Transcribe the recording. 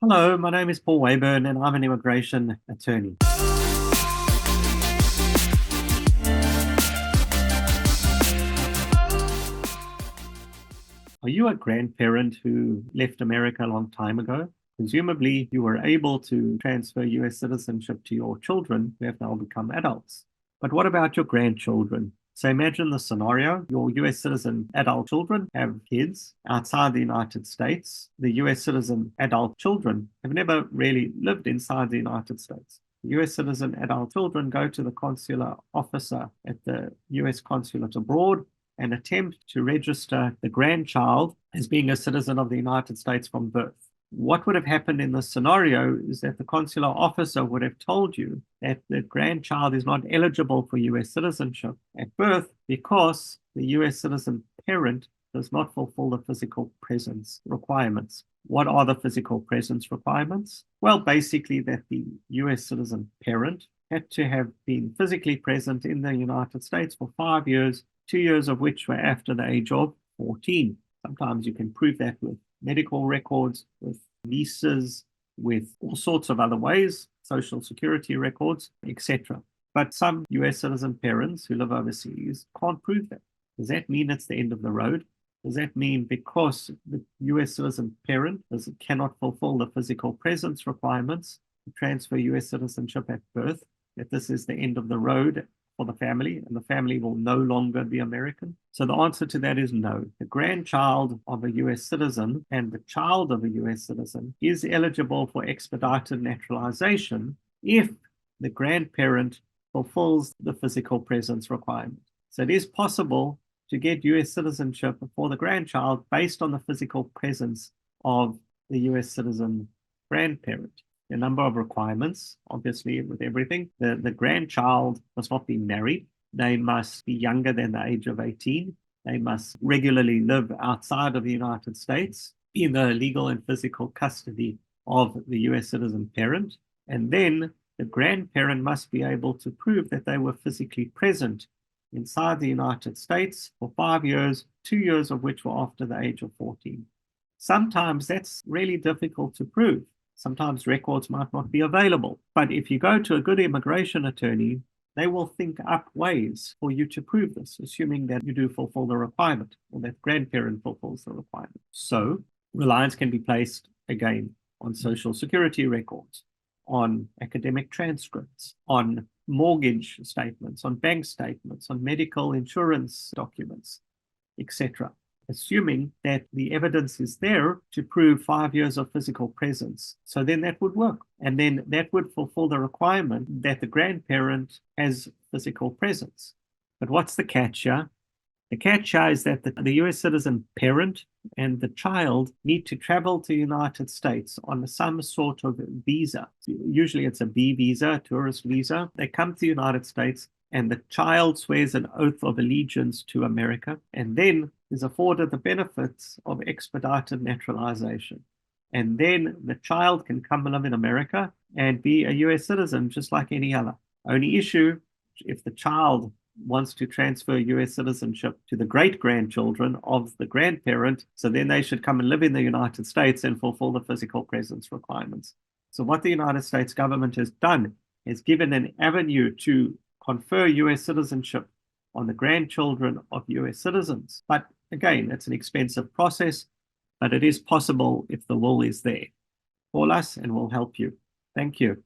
Hello, my name is Paul Wayburne and I'm an immigration attorney. Are you a grandparent who left America a long time ago? Presumably, you were able to transfer US citizenship to your children who have now become adults. But what about your grandchildren? So imagine the scenario. Your US citizen adult children have kids outside the United States. The US citizen adult children have never really lived inside the United States. The US citizen adult children go to the consular officer at the US consulate abroad and attempt to register the grandchild as being a citizen of the United States from birth. What would have happened in this scenario is that the consular officer would have told you that the grandchild is not eligible for US citizenship at birth because the US citizen parent does not fulfill the physical presence requirements. What are the physical presence requirements? Well, basically that the US citizen parent had to have been physically present in the United States for 5 years, 2 years of which were after the age of 14. Sometimes you can prove that with medical records, with visas, with all sorts of other ways, social security records, etc. But some US citizen parents who live overseas can't prove that. Does that mean it's the end of the road? Does that mean because the US citizen parent cannot fulfill the physical presence requirements to transfer US citizenship at birth, that this is the end of the road for the family and the family will no longer be American? So the answer to that is no. The grandchild of a US citizen and the child of a US citizen is eligible for expedited naturalization if the grandparent fulfills the physical presence requirement. So it is possible to get US citizenship for the grandchild based on the physical presence of the US citizen grandparent. A number of requirements, obviously, with everything. The grandchild must not be married. They must be younger than the age of 18. They must regularly live outside of the United States in the legal and physical custody of the US citizen parent. And then the grandparent must be able to prove that they were physically present inside the United States for 5 years, 2 years of which were after the age of 14. Sometimes that's really difficult to prove. Sometimes records might not be available. But if you go to a good immigration attorney, they will think up ways for you to prove this, assuming that you do fulfill the requirement or that grandparent fulfills the requirement. So reliance can be placed, again, on social security records, on academic transcripts, on mortgage statements, on bank statements, on medical insurance documents, etc., assuming that the evidence is there to prove 5 years of physical presence. So then that would work. And then that would fulfill the requirement that the grandparent has physical presence. But what's the catch here? The catch here is that the US citizen parent and the child need to travel to the United States on some sort of visa. Usually it's a B visa, a tourist visa. They come to the United States and the child swears an oath of allegiance to America and then is afforded the benefits of expedited naturalization. And then the child can come and live in America and be a US citizen just like any other. Only issue, if the child wants to transfer US citizenship to the great-grandchildren of the grandparent, so then they should come and live in the United States and fulfill the physical presence requirements. So what the United States government has done is given an avenue to confer US citizenship on the grandchildren of US citizens. But again, it's an expensive process, but it is possible if the will is there. Call us and we'll help you. Thank you.